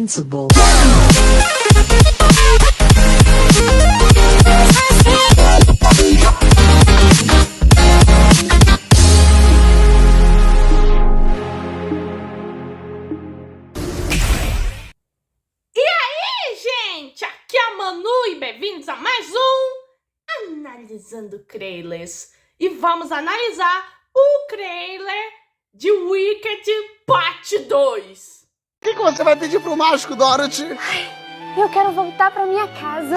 Invincible. Gente, aqui é a Manu e bem-vindos a mais um Analisando Trailers. E vamos analisar o trailer de Wicked Parte 2. O que você vai pedir pro mágico, Dorothy? Eu quero voltar pra minha casa.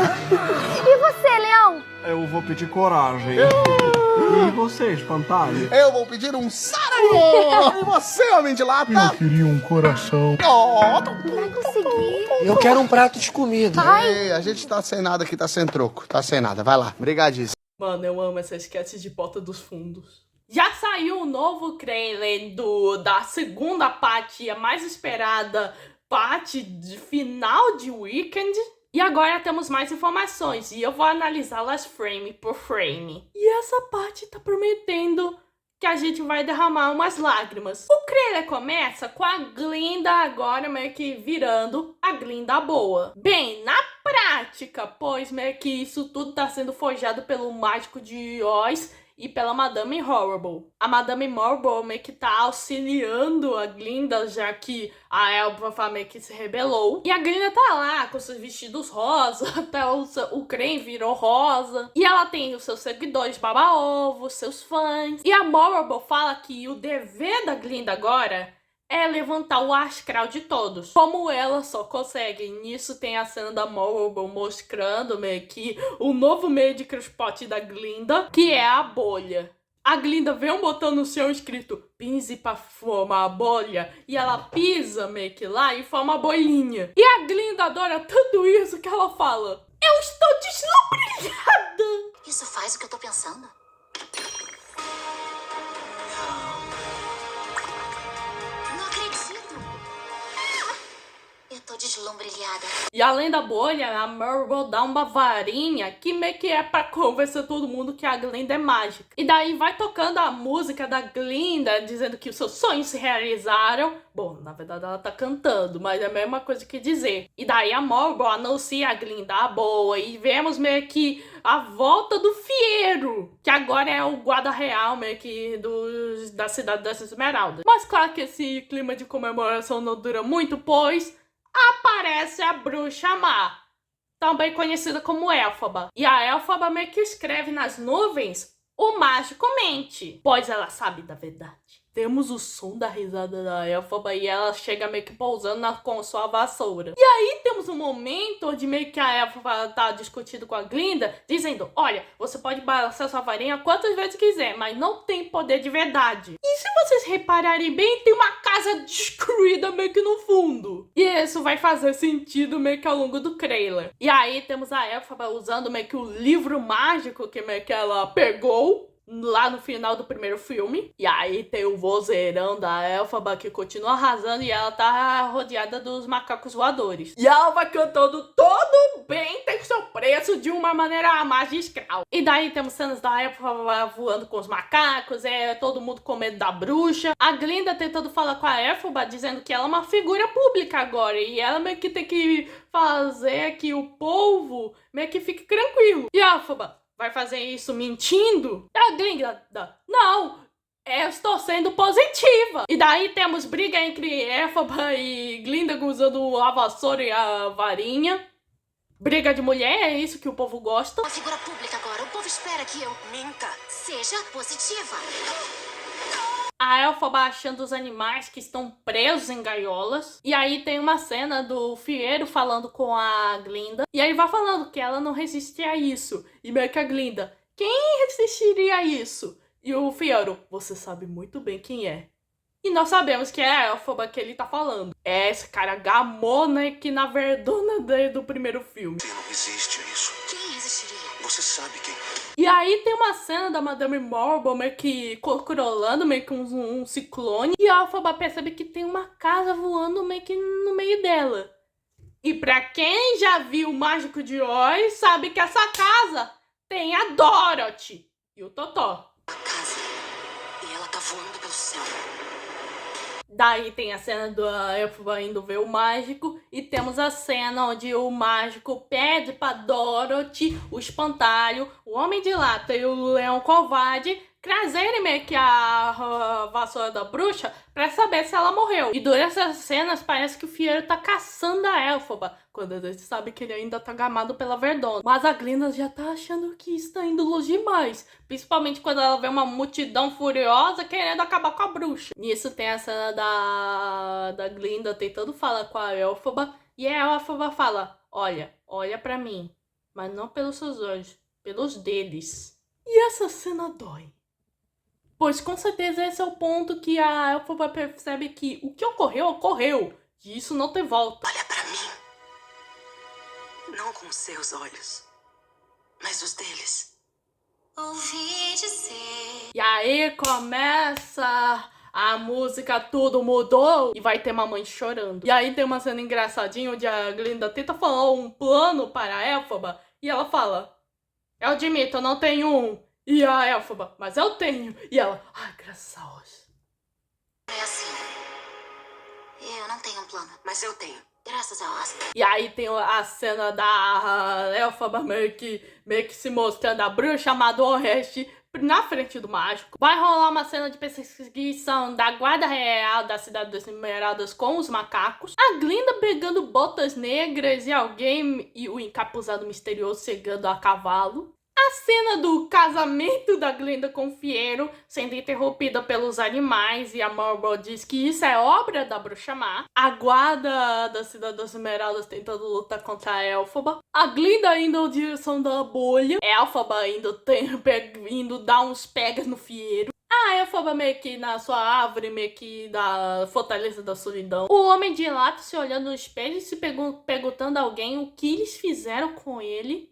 E você, Leão? Eu vou pedir coragem. E você, espantalho? Eu vou pedir um saranhô! E você, homem de lata? Eu queria um coração. Vai conseguir. Eu quero um prato de comida. Ei, a gente tá sem nada aqui, tá sem troco. Tá sem nada, vai lá. Obrigadíssimo. Mano, eu amo essa sketch de Porta dos Fundos. Já saiu o novo trailer da segunda parte, a mais esperada parte de final de Wicked. E agora temos mais informações e eu vou analisá-las frame por frame. E essa parte tá prometendo que a gente vai derramar umas lágrimas. O trailer começa com a Glinda agora meio que virando a Glinda boa. Bem, na prática, pois meio que isso tudo tá sendo forjado pelo Mágico de Oz e pela Madame Horrible. A Madame Horrible meio que tá auxiliando a Glinda, já que a Elfa meio que se rebelou. E a Glinda tá lá com seus vestidos rosa, até o creme virou rosa. E ela tem os seus seguidores baba-ovos, seus fãs. E a Horrible fala que o dever da Glinda agora é levantar o astral de todos. Como ela só consegue. Nisso tem a cena da Horrible mostrando meio que o novo meio de crushpot da Glinda, que é a bolha. A Glinda vê um botão no chão escrito pise pra formar a bolha, e ela pisa meio que lá e forma a bolinha. E a Glinda adora tanto isso que ela fala: eu estou deslumbrada! Isso faz o que eu tô pensando? Não acredito! Eu tô deslumbrilhada. E além da bolha, a Marvel dá uma varinha que meio que é pra convencer todo mundo que a Glinda é mágica. E daí vai tocando a música da Glinda, dizendo que os seus sonhos se realizaram. Bom, na verdade ela tá cantando, mas é a mesma coisa que dizer. E daí a Marvel anuncia a Glinda a boa e vemos meio que a volta do Fiero, que agora é o guarda real meio que da cidade das Esmeraldas. Mas claro que esse clima de comemoração não dura muito, pois aparece a Bruxa Má, também conhecida como Elphaba. E a Elphaba meio que escreve nas nuvens: o mágico mente, pois ela sabe da verdade. Temos o som da risada da Elphaba e ela chega meio que pousando com sua vassoura. E aí temos um momento onde meio que a Elphaba tá discutindo com a Glinda, dizendo: olha, você pode balançar sua varinha quantas vezes quiser, mas não tem poder de verdade. E se vocês repararem bem, tem uma casa destruída meio que no fundo. E isso vai fazer sentido meio que ao longo do trailer. E aí temos a Elphaba usando meio que o livro mágico que meio que ela pegou lá no final do primeiro filme. E aí tem o vozeirão da Elphaba que continua arrasando e ela tá rodeada dos macacos voadores. E ela vai cantando todo bem, tem seu preço de uma maneira magistral. E daí temos cenas da Elphaba voando com os macacos, todo mundo com medo da bruxa. A Glinda tentando falar com a Elphaba, dizendo que ela é uma figura pública agora e ela meio que tem que fazer que o povo meio que fique tranquilo. E a Elphaba vai fazer isso mentindo? A Glinda, não, eu estou sendo positiva. E daí temos briga entre Elphaba e Glinda usando a vassoura e a varinha. Briga de mulher, é isso que o povo gosta. Uma figura pública agora. O povo espera que eu minta. Seja positiva. A Elphaba achando os animais que estão presos em gaiolas. E aí tem uma cena do Fiero falando com a Glinda. E aí vai falando que ela não resiste a isso. E meio que a Glinda: quem resistiria a isso? E o Fiero: você sabe muito bem quem é. E nós sabemos que é a Elphaba que ele tá falando. É esse cara gamona que na verdona do primeiro filme. Você não resiste a isso. Quem resistiria? Você sabe quem. E aí tem uma cena da Madame Horrible meio que controlando meio que um ciclone. E a Elphaba percebe que tem uma casa voando meio que no meio dela. E pra quem já viu o Mágico de Oz, sabe que essa casa tem a Dorothy e o Totó. A casa. E ela tá voando pelo céu. Daí tem a cena da Elphaba indo ver o mágico. E temos a cena onde o mágico pede pra Dorothy, o espantalho, o Homem de Lata e o Leão Covarde trazerem meio que a vassoura da bruxa pra saber se ela morreu. E durante essas cenas parece que o Fieiro tá caçando a Elphaba, quando a gente sabe que ele ainda tá gamado pela Verdona. Mas a Glinda já tá achando que está indo longe demais, principalmente quando ela vê uma multidão furiosa querendo acabar com a bruxa. Nisso tem a cena da Glinda tentando falar com a Elphaba, e a Elphaba fala: olha pra mim, mas não pelos seus olhos, pelos deles. E essa cena dói. Pois com certeza esse é o ponto que a Elphaba percebe que o que ocorreu, ocorreu. E isso não tem volta. Olha pra mim. Não com seus olhos, mas os deles. Ouvi dizer. E aí começa a música Tudo Mudou e vai ter mamãe chorando. E aí tem uma cena engraçadinha onde a Glinda tenta falar um plano para a Elphaba e ela fala: eu admito, eu não tenho um. E a Elphaba: mas eu tenho. E ela: ai, graças a Deus. É assim. Eu não tenho um plano, mas eu tenho. Graças a Oscar. E aí tem a cena da Elphaba meio que se mostrando a bruxa chamada Oeste na frente do mágico. Vai rolar uma cena de perseguição da guarda real da Cidade das Esmeraldas com os macacos. A Glinda pegando botas negras e alguém e o encapuzado misterioso chegando a cavalo. A cena do casamento da Glinda com o Fieiro sendo interrompida pelos animais e a Marble diz que isso é obra da Bruxa Má. A guarda da Cidade das Esmeraldas tentando lutar contra a Elphaba. A Glinda indo na direção da bolha. Elphaba indo dar uns pegas no Fieiro. A Elphaba meio que na sua árvore, meio que da Fortaleza da Solidão. O Homem de Lata se olhando no espelho e se perguntando a alguém o que eles fizeram com ele.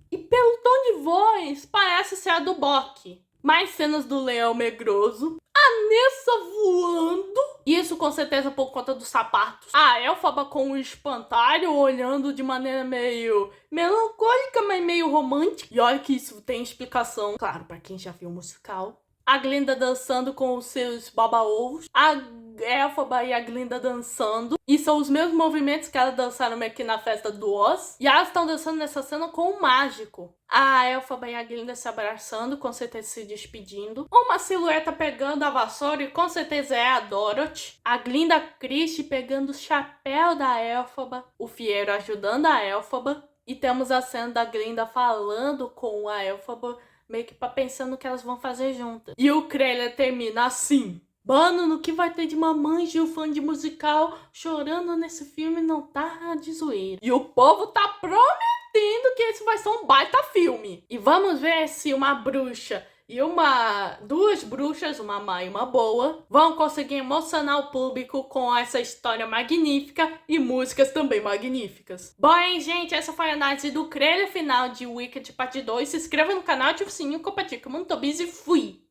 E pelo tom de voz, parece ser a do Bock. Mais cenas do Leão Medroso. A Nessa voando. Isso com certeza por conta dos sapatos. A Elphaba com o espantalho olhando de maneira meio melancólica, mas meio romântica. E olha que isso tem explicação, claro, pra quem já viu o musical. A Glinda dançando com os seus baba-ovos. A Elphaba e a Glinda dançando. E são os mesmos movimentos que elas dançaram aqui na festa do Oz. E elas estão dançando nessa cena com o mágico. A Elphaba e a Glinda se abraçando, com certeza se despedindo. Uma silhueta pegando a vassoura e com certeza é a Dorothy. A Glinda Christie pegando o chapéu da Elphaba. O Fieiro ajudando a Elphaba. E temos a cena da Glinda falando com a Elphaba, meio que pensando o que elas vão fazer juntas. E o trailer termina assim: mano, no que vai ter de mamãe e o fã de musical chorando nesse filme não tá de zoeira. E o povo tá prometendo que esse vai ser um baita filme. E vamos ver se uma bruxa e duas bruxas, uma má e uma boa, vão conseguir emocionar o público com essa história magnífica e músicas também magníficas. Bom, gente, essa foi a análise do trailer final de Wicked Parte 2. Se inscreva no canal, ative o sininho, compartilhe com o Mundo Tobiz e fui!